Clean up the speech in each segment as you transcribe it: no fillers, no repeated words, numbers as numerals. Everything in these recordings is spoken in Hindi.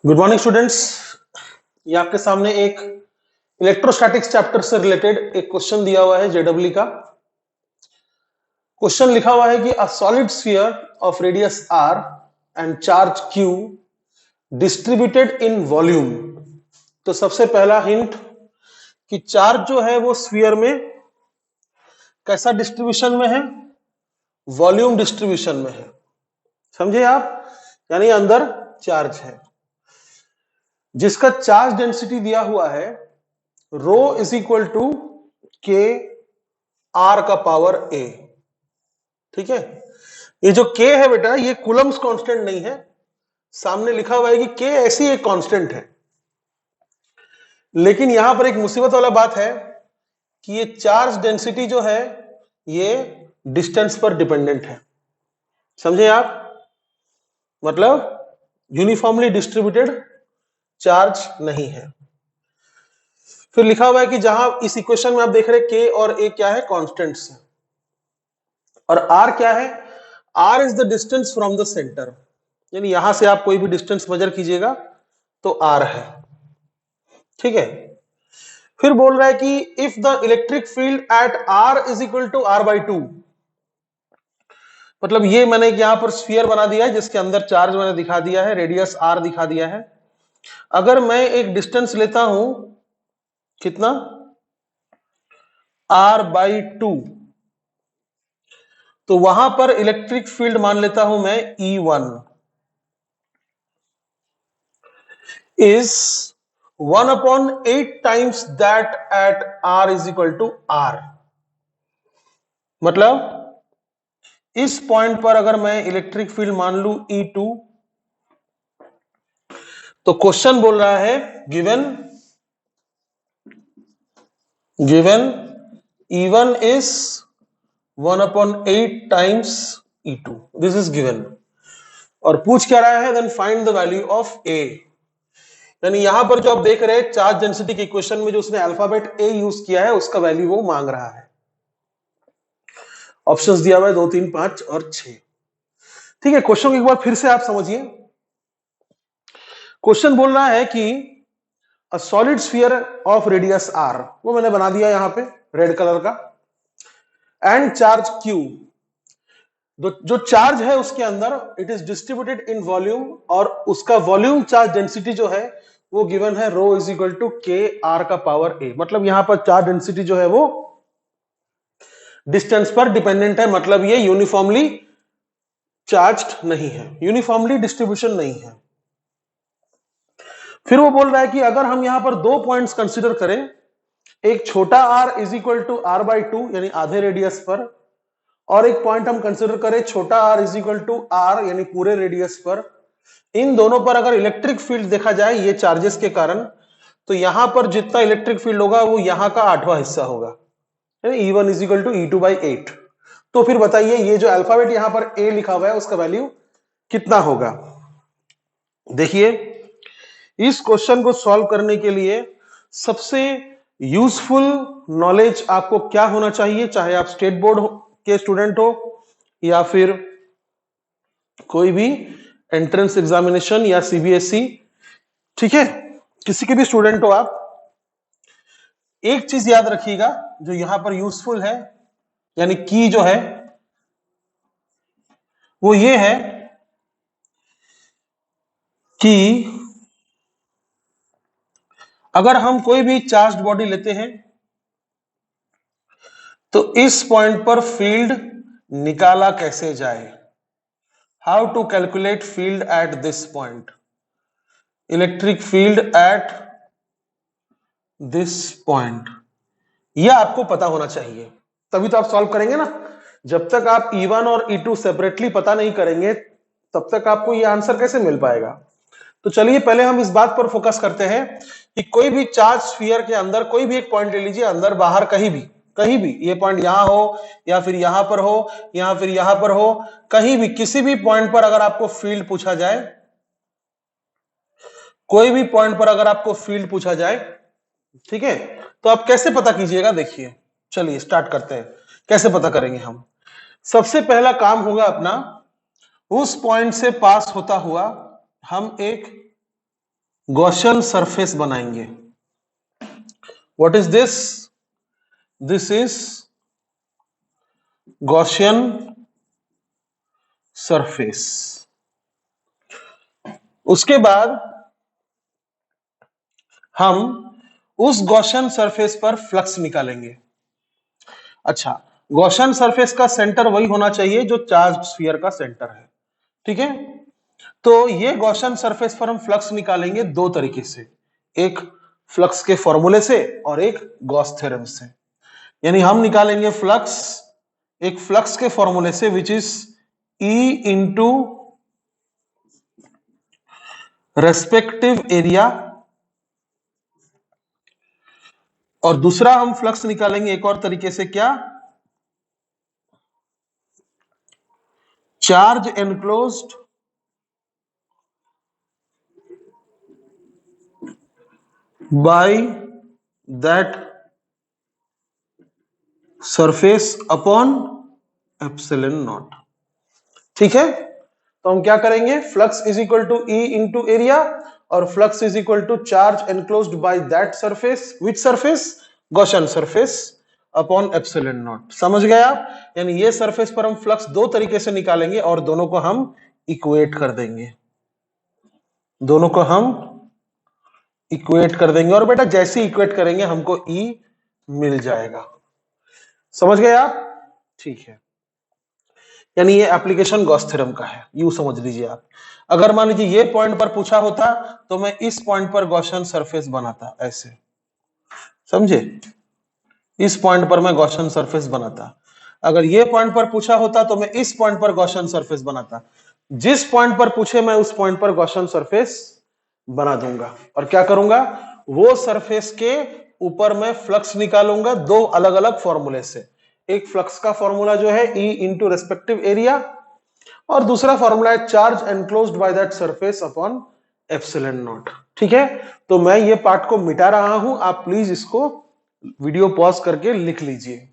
Good morning students. ये आपके सामने एक इलेक्ट्रोस्टैटिक्स चैप्टर से रिलेटेड एक क्वेश्चन दिया हुआ है जेडब्ल्यू का। क्वेश्चन लिखा हुआ है कि a solid sphere of radius R and charge Q distributed in volume. तो सबसे पहला हिंट कि चार्ज जो है वो स्फीयर में कैसा डिस्ट्रीब्यूशन में है, वॉल्यूम डिस्ट्रीब्यूशन में है। समझे आप? यानी अंदर चार्ज है जिसका चार्ज डेंसिटी दिया हुआ है रो इज इक्वल टू के आर का पावर ए। ठीक है, ये जो के है बेटा ये कूलम्स कांस्टेंट नहीं है, सामने लिखा हुआ है कि के ऐसी एक कांस्टेंट है। लेकिन यहां पर एक मुसीबत वाला बात है कि ये चार्ज डेंसिटी जो है ये डिस्टेंस पर डिपेंडेंट है। समझे आप? मतलब यूनिफॉर्मली डिस्ट्रीब्यूटेड चार्ज नहीं है। फिर लिखा हुआ है कि जहां इस इक्वेशन में आप देख रहे हैं के और ए क्या है, कांस्टेंट्स है, और आर क्या है, R is the distance from the centre. यानी यहां से आप कोई भी डिस्टेंस मेजर कीजिएगा तो आर है। ठीक है, फिर बोल रहा है कि if the electric field at R is equal to R by two. मतलब ये मैंने यहां पर स्फीयर बना दिया है जिसके अंदर चार्ज मैंने दिखा दिया है, रेडियस आर दिखा दिया है। अगर मैं एक डिस्टेंस लेता हूं, कितना, आर बाई टू, तो वहां पर इलेक्ट्रिक फील्ड मान लेता हूं मैं E1 is 1/8 times that at R is equal to R। मतलब इस पॉइंट पर अगर मैं इलेक्ट्रिक फील्ड मान लू E2, तो क्वेश्चन बोल रहा है given E1 is 1/8 times E2, this is given. और पूछ क्या रहा है, then find the value of A। यानी यहां पर जो आप देख रहे हैं चार्ज डेंसिटी के इक्वेशन में जो उसने अल्फाबेट ए यूज किया है उसका वैल्यू वो मांग रहा है। ऑप्शंस दिया हुआ है 2, 3, 5 और 6। ठीक है, क्वेश्चन को एक बार फिर से आप समझिए। क्वेश्चन बोल रहा है कि a solid sphere of radius R, वो मैंने बना दिया यहां पे रेड कलर का, एंड चार्ज क्यू, जो चार्ज है उसके अंदर it is distributed in volume, और उसका वॉल्यूम चार्ज डेंसिटी जो है वो गिवन है रो इज इक्वल टू के आर का पावर ए। मतलब यहां पर चार्ज डेंसिटी जो है वो डिस्टेंस पर डिपेंडेंट है, मतलब ये यूनिफॉर्मली चार्ज्ड नहीं है, यूनिफॉर्मली डिस्ट्रीब्यूशन नहीं है। फिर वो बोल रहा है कि अगर हम यहां पर दो पॉइंट्स कंसीडर करें, एक छोटा r is equal to R by two यानी आधे रेडियस पर, और एक पॉइंट हम कंसीडर करें छोटा r is equal to r यानी पूरे रेडियस पर, इन दोनों पर अगर इलेक्ट्रिक फील्ड देखा जाए ये चार्जेस के कारण, तो यहां पर जितना इलेक्ट्रिक फील्ड होगा वो यहां का 8वां हिस्सा होगा, E1 is equal to E2 by 8। तो फिर बताइए ये जो अल्फाबेट यहां पर A लिखा हुआ है उसका वैल्यू कितना होगा। देखिए, इस क्वेश्चन को सॉल्व करने के लिए सबसे यूजफुल नॉलेज आपको क्या होना चाहिए, चाहे आप स्टेट बोर्ड के स्टूडेंट हो या फिर कोई भी एंट्रेंस एग्जामिनेशन या सीबीएसई, ठीक है, किसी के भी स्टूडेंट हो आप, एक चीज याद रखिएगा जो यहां पर यूजफुल है, यानी की जो है वो ये है कि अगर हम कोई भी चार्ज्ड बॉडी लेते हैं तो इस पॉइंट पर फील्ड निकाला कैसे जाए, how to calculate field at this point, electric field at this point, यह आपको पता होना चाहिए, तभी तो आप सॉल्व करेंगे ना। जब तक आप E1 और E2 सेपरेटली पता नहीं करेंगे तब तक आपको यह आंसर कैसे मिल पाएगा। तो चलिए पहले हम इस बात पर फोकस करते हैं कि कोई भी चार्ज स्फीयर के अंदर कोई भी एक पॉइंट ले लीजिए, अंदर बाहर कहीं भी, ये पॉइंट यहां हो या फिर यहां पर हो या फिर यहां पर हो, कहीं भी किसी भी पॉइंट पर अगर आपको फील्ड पूछा जाए, कोई भी पॉइंट पर अगर आपको फील्ड पूछा जाए, ठीक है, तो आप कैसे पता कीजिएगा। देखिए चलिए स्टार्ट करते हैं, कैसे पता करेंगे हम। सबसे पहला काम होगा अपना, उस पॉइंट से पास होता हुआ हम एक गॉसियन सरफेस बनाएंगे। What is this? This is Gaussian surface. उसके बाद हम उस गॉसियन सरफेस पर फ्लक्स निकालेंगे। अच्छा, गॉसियन सरफेस का सेंटर वही होना चाहिए जो चार्ज स्फीयर का सेंटर है। ठीक है, तो ये गॉसियन सरफेस पर हम फ्लक्स निकालेंगे दो तरीके से, एक फ्लक्स के फॉर्मूले से और एक गॉस थ्योरम से। यानी हम निकालेंगे फ्लक्स एक फ्लक्स के फॉर्मूले से which is E into respective area, और दूसरा हम फ्लक्स निकालेंगे एक और तरीके से, क्या? Charge enclosed by that surface upon epsilon naught. ठीक है, तो हम क्या करेंगे, flux is equal to E into area और flux is equal to charge enclosed by that surface. Which surface? Gaussian surface upon epsilon naught. समझ गए आप? यानी ये सरफेस पर हम फ्लक्स दो तरीके से निकालेंगे और दोनों को हम इक्वेट कर देंगे, दोनों को हम इक्वेट कर देंगे। और बेटा जैसे इक्वेट करेंगे हमको ई मिल जाएगा। समझ गए आप? ठीक है, यानी ये एप्लीकेशन गॉस थ्योरम का है, यूं समझ लीजिए आप। अगर मान लीजिए ये पॉइंट पर पूछा होता तो मैं इस पॉइंट पर गॉसियन सरफेस बनाता, ऐसे, समझे? इस पॉइंट पर मैं गॉसियन सरफेस बनाता। अगर ये पॉइंट पर पूछा होता तो मैं इस पॉइंट पर गॉसियन सरफेस बनाता। जिस पॉइंट पर पूछे मैं उस पॉइंट पर गॉसियन सरफेस बना दूंगा और क्या करूंगा, वो सरफेस के ऊपर मैं फ्लक्स निकालूंगा दो अलग अलग फॉर्मूले से। एक फ्लक्स का फॉर्मूला जो है ई इंटू रेस्पेक्टिव एरिया, और दूसरा फॉर्मूला है charge enclosed by that surface upon epsilon naught. ठीक है, तो मैं ये पार्ट को मिटा रहा हूं, आप प्लीज इसको वीडियो पॉज करके लिख लीजिए।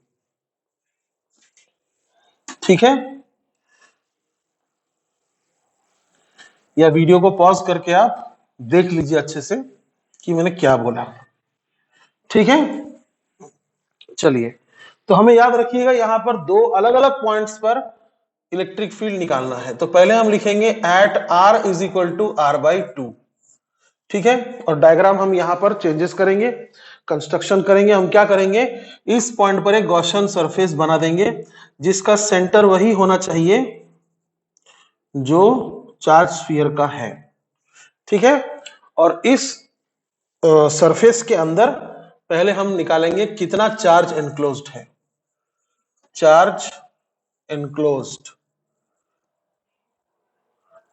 ठीक है, या वीडियो को पॉज करके आप देख लीजिए अच्छे से कि मैंने क्या बोला। ठीक है, चलिए, तो हमें याद रखिएगा यहां पर दो अलग अलग पॉइंट्स पर इलेक्ट्रिक फील्ड निकालना है। तो पहले हम लिखेंगे at R is equal to R by two. ठीक है, और डायग्राम हम यहां पर चेंजेस करेंगे, कंस्ट्रक्शन करेंगे। हम क्या करेंगे, इस पॉइंट पर एक गॉसियन सरफेस बना देंगे जिसका सेंटर वही होना चाहिए जो चार्ज स्फीयर का है। ठीक है, और इस सरफेस के अंदर पहले हम निकालेंगे कितना चार्ज एनक्लोज्ड है। Charge enclosed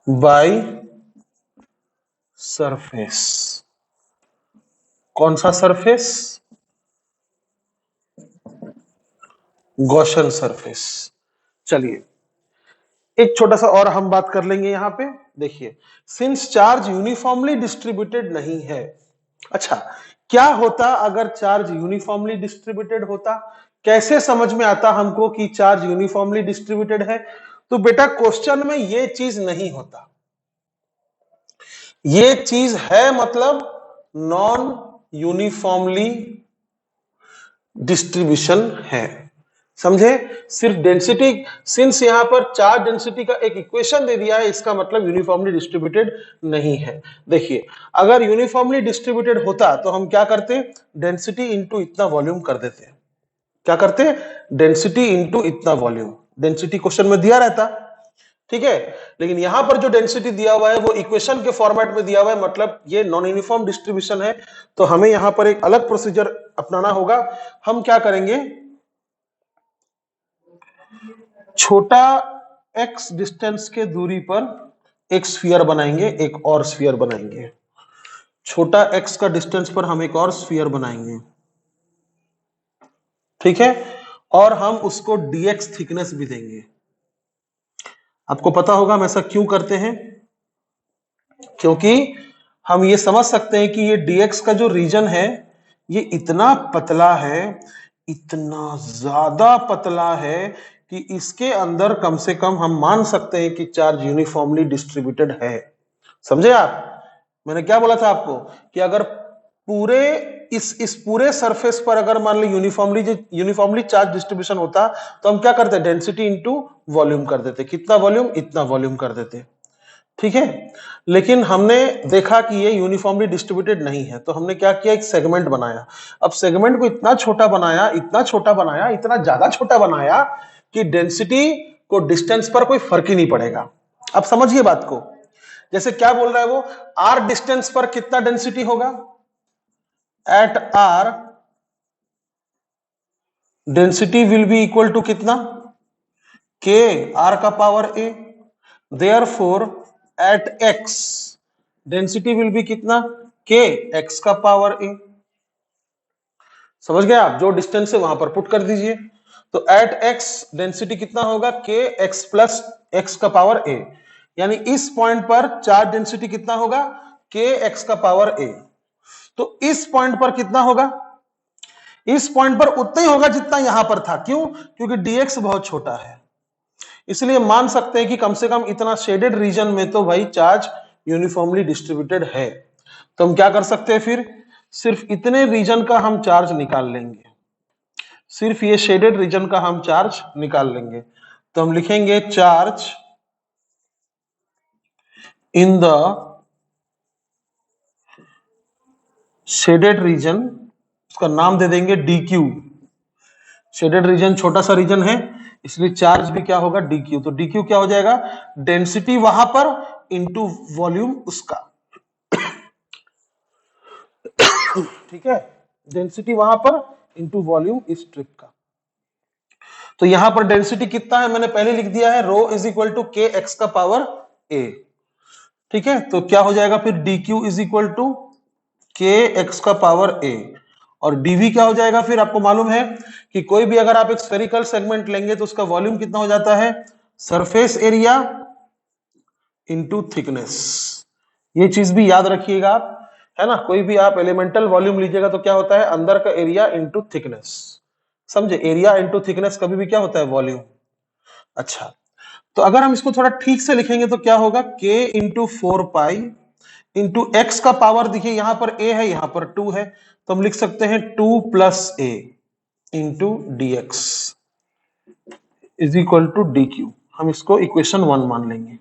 by surface. कौन सा सरफेस? Gaussian surface. चलिए, एक छोटा सा और हम बात कर लेंगे यहां पे। देखिए, सिंस चार्ज यूनिफॉर्मली डिस्ट्रीब्यूटेड नहीं है। अच्छा, क्या होता अगर चार्ज यूनिफॉर्मली डिस्ट्रीब्यूटेड होता? कैसे समझ में आता हमको कि चार्ज यूनिफॉर्मली डिस्ट्रीब्यूटेड है? तो बेटा क्वेश्चन में ये चीज नहीं होता, ये चीज है मतलब नॉन यूनिफॉर्मली डिस्ट्रीब्यूशन है। समझे? सिर्फ डेंसिटी, सिंस यहां पर चार्ज डेंसिटी का एक इक्वेशन दे दिया है, इसका मतलब यूनिफॉर्मली डिस्ट्रीब्यूटेड नहीं है। देखिए, अगर यूनिफॉर्मली डिस्ट्रीब्यूटेड होता तो हम क्या करते, डेंसिटी इंटू इतना वॉल्यूम कर देते। क्या करते? डेंसिटी इंटू इतना वॉल्यूम। डेंसिटी क्वेश्चन में दिया रहता, ठीक है, लेकिन यहां पर जो डेंसिटी दिया हुआ है वो इक्वेशन के फॉर्मेट में दिया हुआ है, मतलब ये नॉन यूनिफॉर्म डिस्ट्रीब्यूशन है। तो हमें यहां पर एक अलग प्रोसीजर अपनाना होगा। हम क्या करेंगे, छोटा x डिस्टेंस के दूरी पर एक स्फीयर बनाएंगे, एक और स्फीयर बनाएंगे। छोटा x का डिस्टेंस पर हम एक और स्फीयर बनाएंगे, ठीक है, और हम उसको dx थिकनेस भी देंगे। आपको पता होगा हम ऐसा क्यों करते हैं, क्योंकि हम ये समझ सकते हैं कि ये dx का जो रीजन है ये इतना पतला है, इतना ज्यादा पतला है कि इसके अंदर कम से कम हम मान सकते हैं कि चार्ज यूनिफॉर्मली डिस्ट्रीब्यूटेड है। समझे आप? मैंने क्या बोला था आपको कि अगर पूरे इस पूरे सरफेस पर अगर मान लो यूनिफॉर्मली चार्ज डिस्ट्रीब्यूशन होता तो हम क्या करते, डेंसिटी इंटू वॉल्यूम कर देते। कितना वॉल्यूम, इतना वॉल्यूम कर देते, ठीक है। लेकिन हमने देखा कि ये यूनिफॉर्मली डिस्ट्रीब्यूटेड नहीं है, तो हमने क्या किया, एक सेगमेंट बनाया। अब सेगमेंट को इतना छोटा बनाया, इतना छोटा बनाया, इतना ज्यादा छोटा बनाया कि डेंसिटी को डिस्टेंस पर कोई फर्क ही नहीं पड़ेगा। अब समझिए बात को, जैसे क्या बोल रहा है वो, आर डिस्टेंस पर कितना डेंसिटी होगा, at R density will be equal to कितना, के आर का power A. Therefore at X density will be कितना, के एक्स का पावर ए। समझ गए आप, जो डिस्टेंस है वहां पर पुट कर दीजिए। तो एट एक्स डेंसिटी कितना होगा, के एक्स प्लस एक्स का पावर ए, यानी इस पॉइंट पर चार्ज डेंसिटी कितना होगा, के एक्स का पावर ए। तो इस पॉइंट पर कितना होगा, इस पॉइंट पर उतना ही होगा जितना यहां पर था। क्यों, क्योंकि dx बहुत छोटा है, इसलिए मान सकते हैं कि कम से कम इतना शेडेड रीजन में तो भाई चार्ज यूनिफॉर्मली डिस्ट्रीब्यूटेड है। तो हम क्या कर सकते हैं, फिर सिर्फ इतने रीजन का हम चार्ज निकाल लेंगे, सिर्फ ये शेडेड रीजन का हम चार्ज निकाल लेंगे। तो हम लिखेंगे charge in the shaded region, उसका नाम दे देंगे dq। शेडेड रीजन छोटा सा रीजन है, इसलिए चार्ज भी क्या होगा, dq। तो dq क्या हो जाएगा, डेंसिटी वहां पर इंटू वॉल्यूम उसका, ठीक है, डेंसिटी वहां पर इंटू वॉल्यूम इस ट्रिप का। तो यहां पर डेंसिटी कितना है मैंने पहले लिख दिया है, रो इज इक्वल टू के एक्स का पावर ए, ठीक है। तो क्या हो जाएगा फिर, dq इज इक्वल टू के एक्स का पावर ए, और dv क्या हो जाएगा, फिर आपको मालूम है कि कोई भी अगर आप एक स्फेरिकल सेगमेंट लेंगे तो उसका वॉल्यूम कितना हो जाता है, सरफेस एरिया इंटू थिकनेस। ये चीज भी याद रखिएगा आप, है ना। कोई भी आप एलिमेंटल वॉल्यूम लीजिएगा तो क्या होता है, अंदर का एरिया इंटू थिकनेस, समझे, एरिया इंटू थिकनेस कभी भी क्या होता है, वॉल्यूम। अच्छा, तो अगर हम इसको थोड़ा ठीक से लिखेंगे तो क्या होगा, k into 4 pi into x का पावर, देखिए यहां पर a है, यहां पर 2 है, तो हम लिख सकते हैं 2 plus A into D X is equal to D Q. हम इसको इक्वेशन 1 मान लेंगे,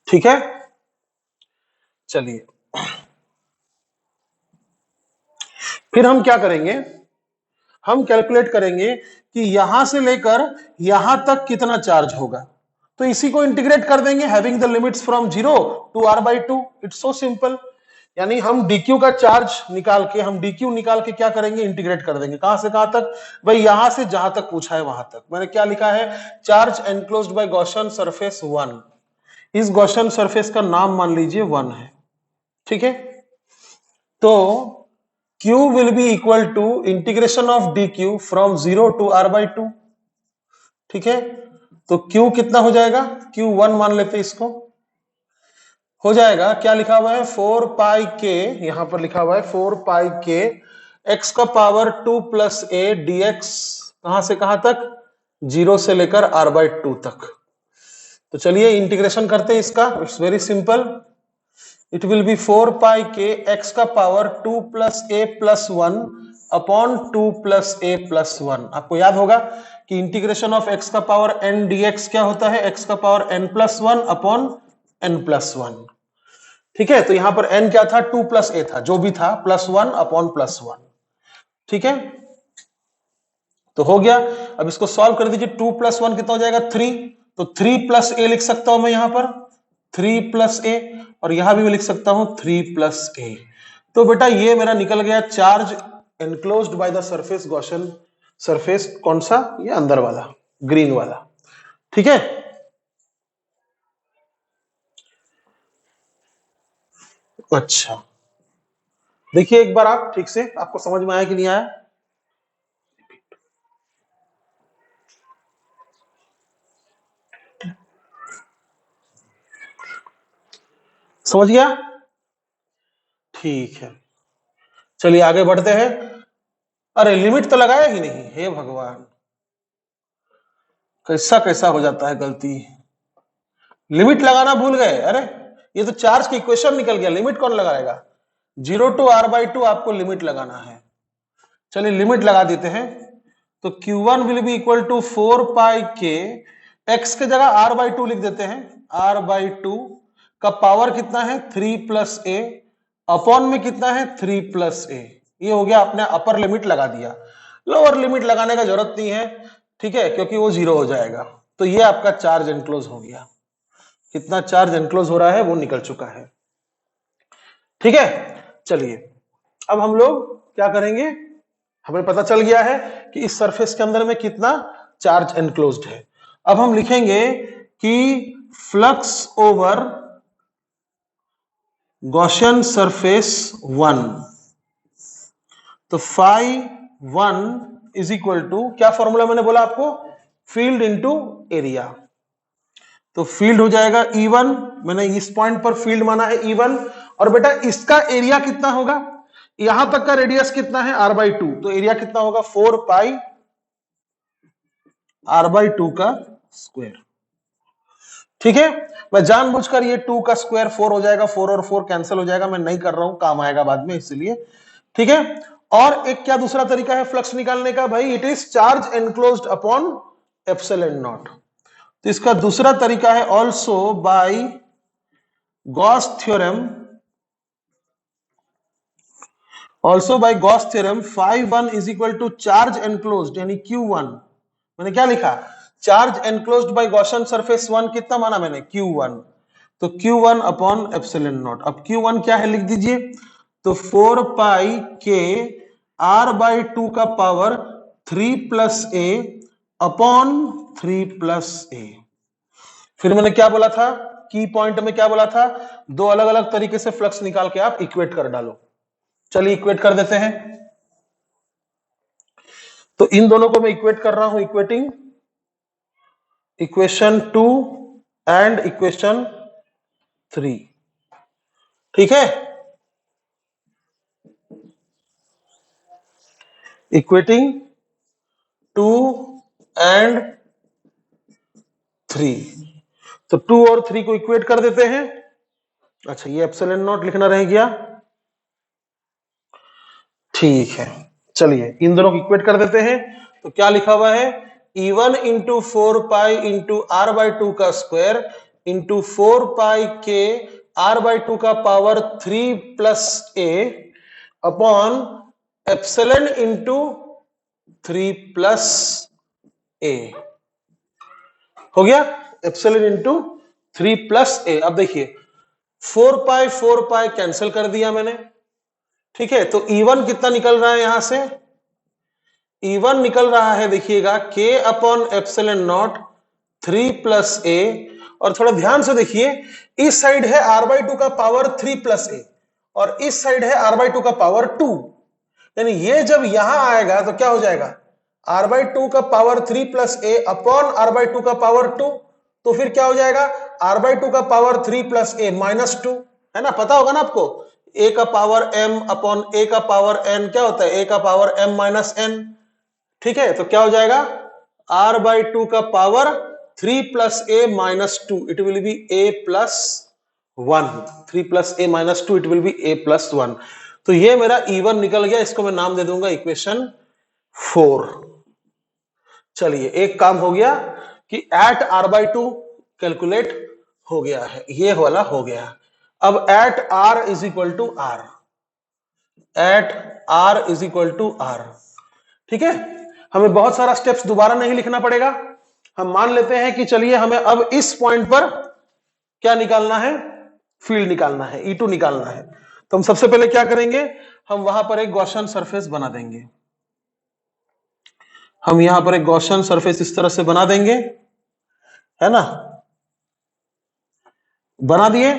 ठीक है। चलिए फिर हम क्या करेंगे, हम कैलकुलेट करेंगे कि यहां से लेकर यहां तक कितना चार्ज होगा। तो इसी को इंटीग्रेट कर देंगे, having the limits from 0 to r/2। It's so simple. यानी हम dq का चार्ज निकाल के, हम dq निकाल के क्या करेंगे, इंटीग्रेट कर देंगे। कहां से कहां तक भाई, यहां से जहां तक पूछा है वहां तक। मैंने क्या लिखा है, charge enclosed by Gaussian surface 1। इस गॉसियन सरफेस का नाम मान लीजिए 1 है, ठीक है। तो q will be equal to integration of dq from 0 to r/2, ठीक है। तो q कितना हो जाएगा, q1 मान लेते इसको, हो जाएगा क्या लिखा हुआ है, 4 पाई के, यहां पर लिखा हुआ है 4 पाई के एक्स का पावर 2 प्लस ए dx, कहां से कहां तक, 0 से लेकर r/2 तक। तो चलिए इंटीग्रेशन करते हैं इसका, it's very simple. It will be 4 pi के एक्स का पावर 2 प्लस ए प्लस 1 अपॉन 2 प्लस ए प्लस 1। आपको याद होगा कि इंटीग्रेशन ऑफ एक्स का पावर n dx क्या होता है, एक्स का power n plus 1 upon n plus 1, ठीक है। तो यहां पर n क्या था, 2 प्लस ए था, जो भी था, प्लस 1 अपॉन प्लस 1, ठीक है। तो हो गया। अब इसको सॉल्व कर दीजिए, 2 प्लस 1 कितना हो जाएगा, 3। तो 3 प्लस ए लिख सकता हूं मैं यहां पर, 3 प्लस ए, और यहां भी मैं लिख सकता हूं 3 प्लस ए। तो बेटा ये मेरा निकल गया charge enclosed by the surface Gaussian surface, कौन सा, ये अंदर वाला ग्रीन वाला, ठीक है। अच्छा देखिए एक बार आप ठीक से, आपको समझ में आया कि नहीं आया, समझ गया, ठीक है। चलिए आगे बढ़ते हैं। अरे लिमिट तो लगाया ही नहीं, हे भगवान, कैसा कैसा हो जाता है गलती, लिमिट लगाना भूल गए। अरे ये तो चार्ज की इक्वेशन निकल गया, लिमिट कौन लगाएगा? 0 to r/2 आपको लिमिट लगाना है। चलिए लिमिट लगा देते हैं। तो Q1 will be equal to 4 pi के, x के जगह r/2 लिख देते हैं, r/2 का पावर कितना है 3 प्लस a, अपॉन में कितना है 3 प्लस a। ये हो गया, आपने अपर लिमिट लगा दिया, लोअर लिमिट लगाने का जरूरत नहीं है, ठीक है, क्योंकि वो 0 हो जाएगा। तो ये आपका चार्ज एनक्लोज हो गया, कितना चार्ज एनक्लोज हो रहा है वो निकल चुका है, ठीक है। चलिए अब हम लोग क्या करेंगे, हमें पता चल गया है कि इस सरफेस के अंदर में कितना चार्ज एनक्लोज्ड है। अब हम लिखेंगे कि फ्लक्स ओवर गॉसियन सरफेस 1, तो φ1 इज इक्वल टू, क्या फॉर्मूला मैंने बोला आपको, फील्ड इनटू एरिया। तो फील्ड हो जाएगा E1, मैंने इस पॉइंट पर फील्ड माना है E1, और बेटा इसका एरिया कितना होगा, यहां तक का रेडियस कितना है r/2, तो एरिया कितना होगा 4 पाई r/2 का स्क्वायर, ठीक है। मैं जानबूझकर ये 2 का स्क्वायर 4 हो जाएगा, 4 और 4 कैंसिल हो जाएगा, मैं नहीं कर रहा हूं, काम आएगा बाद में इसलिए, ठीक है। और एक क्या दूसरा तरीका है फ्लक्स निकालने का भाई, it is charge enclosed upon epsilon naught. तो इसका दूसरा तरीका है also by Gauss theorem, also by Gauss theorem φ1 is equal to charge enclosed यानी Q1, मैंने क्या लिखा, charge enclosed by Gaussian surface 1 कितना माना मैंने Q1, तो Q1 अपॉन एप्सिलॉन नॉट। अब Q1 क्या है लिख दीजिए, तो 4 पाई के r/2 का power 3 plus a upon 3 plus a। फिर मैंने क्या बोला था, की पॉइंट में क्या बोला था, दो अलग अलग तरीके से फ्लक्स निकाल के आप इक्वेट कर डालो। चलिए इक्वेट कर देते हैं। तो इन दोनों को मैं इक्वेट कर रहा हूं, इक्वेटिंग इक्वेशन 2 एंड इक्वेशन 3, ठीक है, इक्वेटिंग 2 एंड 3। तो 2 और 3 को इक्वेट कर देते हैं। अच्छा ये एप्सिलॉन नॉट लिखना रह गया, ठीक है। चलिए इन दोनों को इक्वेट कर देते हैं। तो क्या लिखा हुआ है, E1 into 4 pi into r/2 का स्क्वायर इंटू 4 पाई के r/2 का power 3 plus a upon epsilon into 3 plus a, हो गया, एप्सिलॉन इंटू 3 प्लस a। अब देखिए 4 पाई कैंसिल कर दिया मैंने, ठीक है। तो E1 कितना निकल रहा है यहां से, E1 निकल रहा है देखिएगा k upon epsilon naught 3 plus a, और थोड़ा ध्यान से देखिए, इस साइड है r/2 का पावर 3 प्लस a और इस साइड है r/2 का पावर 2, यानी ये जब यहां आएगा तो क्या हो जाएगा, r/2 का power 3 plus a upon r/2 का पावर 2, तो फिर क्या हो जाएगा r/2 का पावर 3 प्लस a माइनस 2, है ना, पता होगा ना आपको, a का पावर m अपॉन a का पावर n क्या होता है, a का पावर m माइनस n, ठीक है। तो क्या हो जाएगा r/2 का power 3 plus a minus 2, it will be a plus 1, 3 plus a minus 2, it will be a plus 1। तो ये मेरा E1 निकल गया, इसको मैं नाम दे दूंगा इक्वेशन 4। चलिए एक काम हो गया कि एट r/2 कैलकुलेट हो गया है, ये वाला हो गया। अब at r is equal to r, at r is equal to r, ठीक है। हमें बहुत सारा स्टेप्स दोबारा नहीं लिखना पड़ेगा, हम मान लेते हैं कि चलिए हमें अब इस पॉइंट पर क्या निकालना है, फील्ड निकालना है, E2 निकालना है। तो हम सबसे पहले क्या करेंगे, हम वहां पर एक गॉसियन सरफेस बना देंगे, हम यहां पर एक गॉसियन सरफेस इस तरह से बना देंगे, है ना, बना दिए।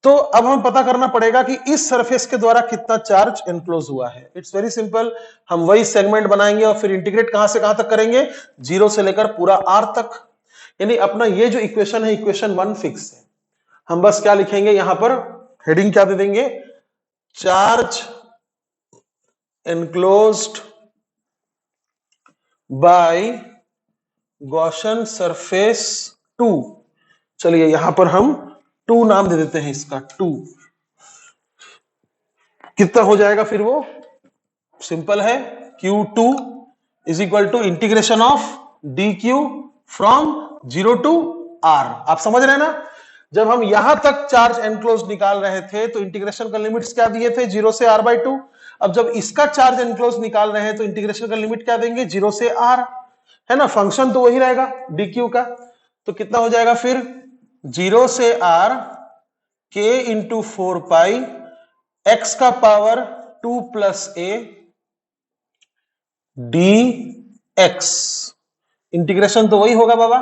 तो अब हम पता करना पड़ेगा कि इस सरफेस के द्वारा कितना चार्ज एनक्लोज हुआ है। इट्स वेरी सिंपल, हम वही सेगमेंट बनाएंगे और फिर इंटीग्रेट कहां से कहां तक करेंगे, 0 से लेकर पूरा r तक, यानी अपना ये जो इक्वेशन है इक्वेशन 1 फिक्स है। हम बस क्या लिखेंगे यहां पर, हेडिंग क्या दे देंगे, charge enclosed by Gaussian surface 2। चलिए यहां पर हम 2 नाम दे देते हैं इसका, 2। कितना हो जाएगा फिर वो? सिंपल है, Q2 is equal to integration of dq from 0 to r। आप समझ रहे हैं ना? जब हम यहां तक चार्ज एनक्लोज निकाल रहे थे तो इंटीग्रेशन का लिमिट्स क्या दिए थे? 0 से r/2। अब जब इसका चार्ज एनक्लोज निकाल रहे हैं तो इंटीग्रेशन का लिमिट क्या देंगे? 0 से r, है ना? फंक्शन तो वही रहेगा dq का। तो कितना हो जाएगा फिर? 0 से r k इंटू 4 पाई x का power 2 plus a dx। Integration तो वही होगा बाबा,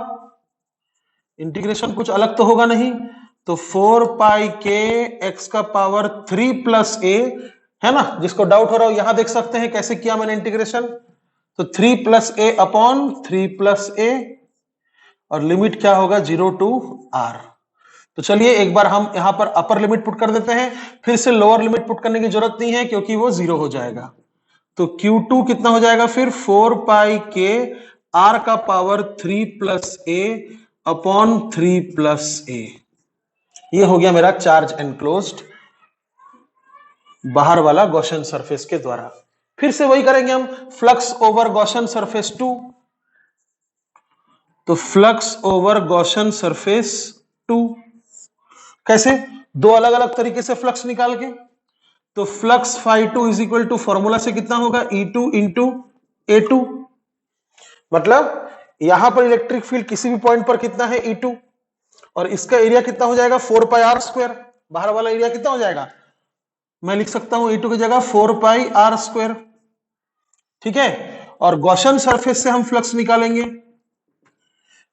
इंटीग्रेशन कुछ अलग तो होगा नहीं। तो 4 पाई के x का पावर 3 प्लस a, है ना? जिसको डाउट हो रहा हो यहां देख सकते हैं कैसे किया मैंने इंटीग्रेशन। तो 3 plus a upon 3 plus a, और लिमिट क्या होगा? 0 टू r। तो चलिए एक बार हम यहां पर अपर लिमिट पुट कर देते हैं, फिर से लोअर लिमिट पुट करने की जरूरत नहीं है क्योंकि वो 0 हो जाएगा। तो Q2 कितना हो जाएगा फिर? 4 पाई के r का power 3 plus a upon 3 plus a। ये हो गया मेरा चार्ज एनक्लोज्ड बाहर वाला गॉसियन सरफेस के द्वारा। फिर से वही करेंगे हम, फ्लक्स ओवर गॉसियन सरफेस 2। तो फ्लक्स ओवर गॉसियन सरफेस 2 कैसे? दो अलग अलग तरीके से फ्लक्स निकाल के। तो flux φ2 is equal to formula से कितना होगा? E2 into A2। मतलब यहां पर इलेक्ट्रिक फील्ड किसी भी पॉइंट पर कितना है? E2, और इसका एरिया कितना हो जाएगा? 4 पाई r स्क्वायर। बाहर वाला एरिया कितना हो जाएगा? मैं लिख सकता हूं E2 की जगह 4 पाई r स्क्वायर, ठीक है। और गॉसियन सरफेस से हम फ्लक्स निकालेंगे,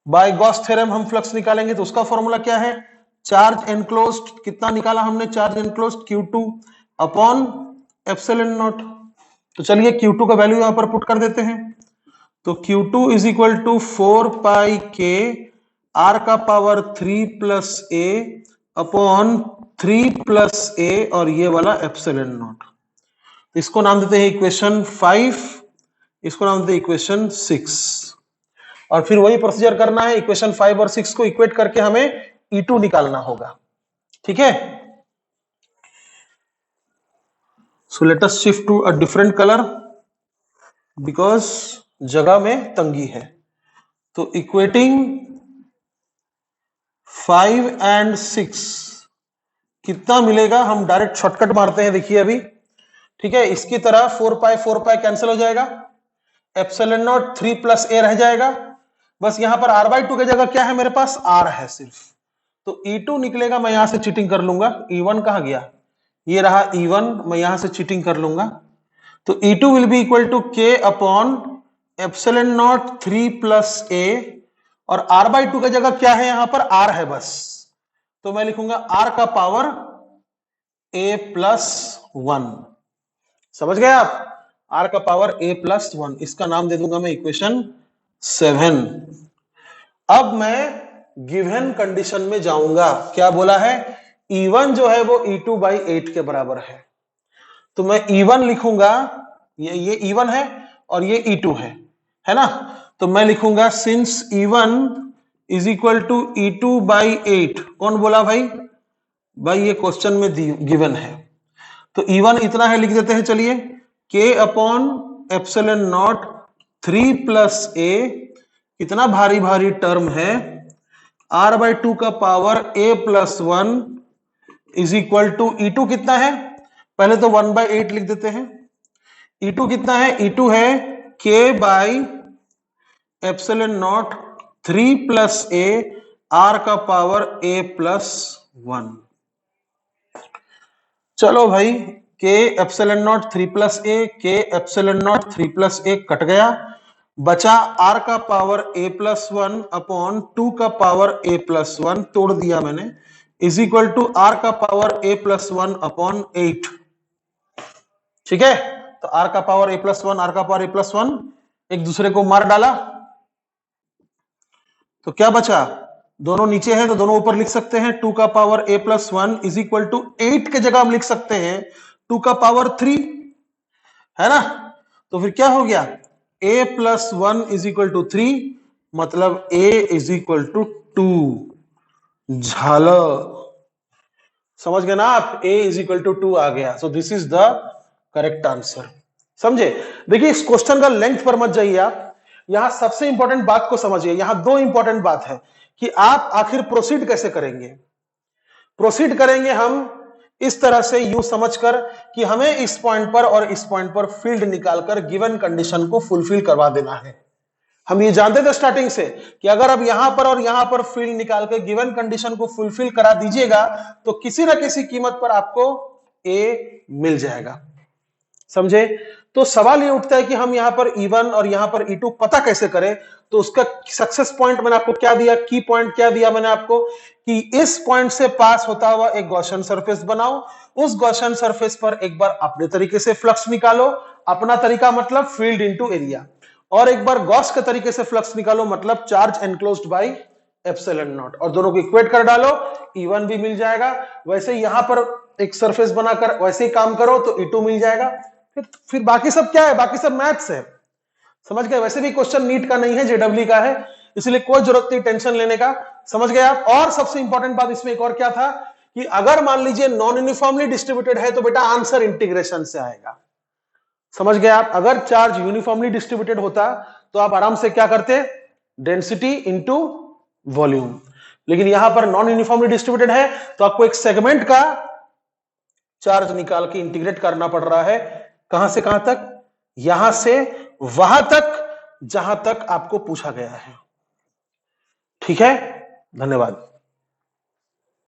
बाय गॉस थ्योरम हम फ्लक्स निकालेंगे। तो उसका फॉर्मूला क्या है? चार्ज एनक्लोज्ड, कितना निकाला हमने? Charge enclosed Q2 upon epsilon naught. तो चलिए Q2 का वैल्यू यहां पर पुट कर देते हैं। तो Q2 is equal to 4 pi के r का power 3 plus a upon 3 plus a, और ये वाला एप्सिलॉन नॉट। इसको नाम देते हैं इक्वेशन 5, इसको नाम देते हैं इक्वेशन 6। और फिर वही प्रोसीजर करना है, इक्वेशन 5 और 6 को इक्वेट करके हमें E2 निकालना होगा, ठीक है। So let us shift to a different colour because जगह में तंगी है। तो इक्वेटिंग 5 एंड 6 कितना मिलेगा? हम डायरेक्ट शॉर्टकट मारते हैं, देखिए अभी, ठीक है। इसकी तरह 4 पाई कैंसिल हो जाएगा, एप्सिलॉन नॉट 3 प्लस a रह जाएगा। बस यहां पर r/2 की जगह क्या है मेरे पास? r है सिर्फ। तो E2 निकलेगा, मैं यहां से चीटिंग कर लूंगा। E1 कहां गया? ये रहा E1, मैं यहां से चीटिंग कर लूंगा। तो E2 will be equal to k upon epsilon naught 3 plus a, और r/2 की जगह क्या है? यहां पर r है बस। तो मैं लिखूंगा r का पावर a प्लस 1। समझ गए आप? r का पावर a प्लस 1, इसका नाम दे दूंगा मैं इक्वेशन 7। अब मैं गिवन कंडीशन में जाऊंगा। क्या बोला है? E1 जो है वो E2/8 के बराबर है। तो मैं E1 लिखूंगा, ये E1 है और ये E2 है ना? तो मैं लिखूंगा since E1 is equal to E2/8। कौन बोला भाई? भाई ये क्वेश्चन में गिवन है। तो E1 इतना है, लिख देते हैं चलिए, K upon epsilon naught 3 plus a, इतना भारी भारी टर्म है, r/2 का power a plus 1 is equal to E2 कितना है? पहले तो 1/8 लिख देते हैं। E2 कितना है? E2 है K by epsilon naught 3 plus a, r का पावर a प्लस 1। चलो भाई, K epsilon naught 3 plus a, K epsilon naught 3 plus a cut गया, बचा r का पावर a प्लस 1 अपॉन 2 का पावर a प्लस 1, तोड़ दिया मैंने, इज इक्वल टू r का पावर a प्लस 1 अपॉन 8। ठीक है, तो r का पावर a प्लस 1, r का पावर a प्लस 1 एक दूसरे को मार डाला, तो क्या बचा? दोनों नीचे हैं तो दोनों ऊपर लिख सकते हैं। 2 का power a plus 1 is equal to 8 के जगह हम लिख सकते हैं 2 का पावर 3, है ना? तो फिर क्या हो गया? a plus 1 is equal to 3, मतलब a इज इक्वल टू 2। झाला, समझ गए ना आप, a इज इक्वल टू 2 आ गया, so this is the correct answer. समझे? देखिए इस क्वेश्चन का लेंथ पर मत जाइए आप, यहां सबसे इंपॉर्टेंट बात को समझिए। यहां दो इंपॉर्टेंट बात है कि आप आखिर प्रोसीड कैसे करेंगे। प्रोसीड करेंगे हम इस तरह से, यूं समझकर कि हमें इस पॉइंट पर और इस पॉइंट पर फील्ड निकालकर गिवन कंडीशन को फुलफिल करवा देना है। हम ये जानते थे स्टार्टिंग से कि अगर अब यहां पर और यहां पर फील्ड निकाल के गिवन कंडीशन को फुलफिल करा दीजिएगा तो किसी ना किसी कीमत पर आपको ए मिल जाएगा। समझे? तो सवाल ये उठता है कि हम यहां पर E1 और यहां पर E2 पता कैसे करें। तो उसका सक्सेस पॉइंट मैंने आपको क्या दिया, की पॉइंट क्या दिया मैंने आपको, कि इस पॉइंट से पास होता हुआ एक गॉसियन सरफेस बनाओ, उस गॉसियन सरफेस पर एक बार अपने तरीके से फ्लक्स निकालो, अपना तरीका मतलब फील्ड इनटू एरिया, और एक बार गॉस के तरीके से फ्लक्स निकालो मतलब charge enclosed by epsilon not, और दोनों को इक्वेट कर डालो, E1 भी मिल जाएगा। वैसे यहां पर एक सरफेस बनाकर वैसे ही काम करो तो E2 मिल जाएगा। फिर बाकी सब क्या है, बाकी सब मैथ्स है। समझ गए? वैसे भी क्वेश्चन नीट का नहीं है, जेडब्ल्यू का है, इसलिए कोई जरूरत नहीं टेंशन लेने का। समझ गए आप? और सबसे इंपॉर्टेंट बात इसमें एक और क्या था कि अगर मान लीजिए नॉन यूनिफॉर्मली डिस्ट्रीब्यूटेड है तो बेटा आंसर इंटीग्रेशन से आएगा। समझ गए आप? अगर चार्ज यूनिफॉर्मली डिस्ट्रीब्यूटेड होता तो आप आराम से क्या करते, डेंसिटी इंटू वॉल्यूम, लेकिन यहां पर नॉन यूनिफॉर्मली डिस्ट्रीब्यूटेड है तो आपको एक सेगमेंट का चार्ज निकाल के इंटीग्रेट करना पड़ रहा है। कहां से कहां तक? यहां से वहां तक जहां तक आपको पूछा गया है। ठीक है, धन्यवाद।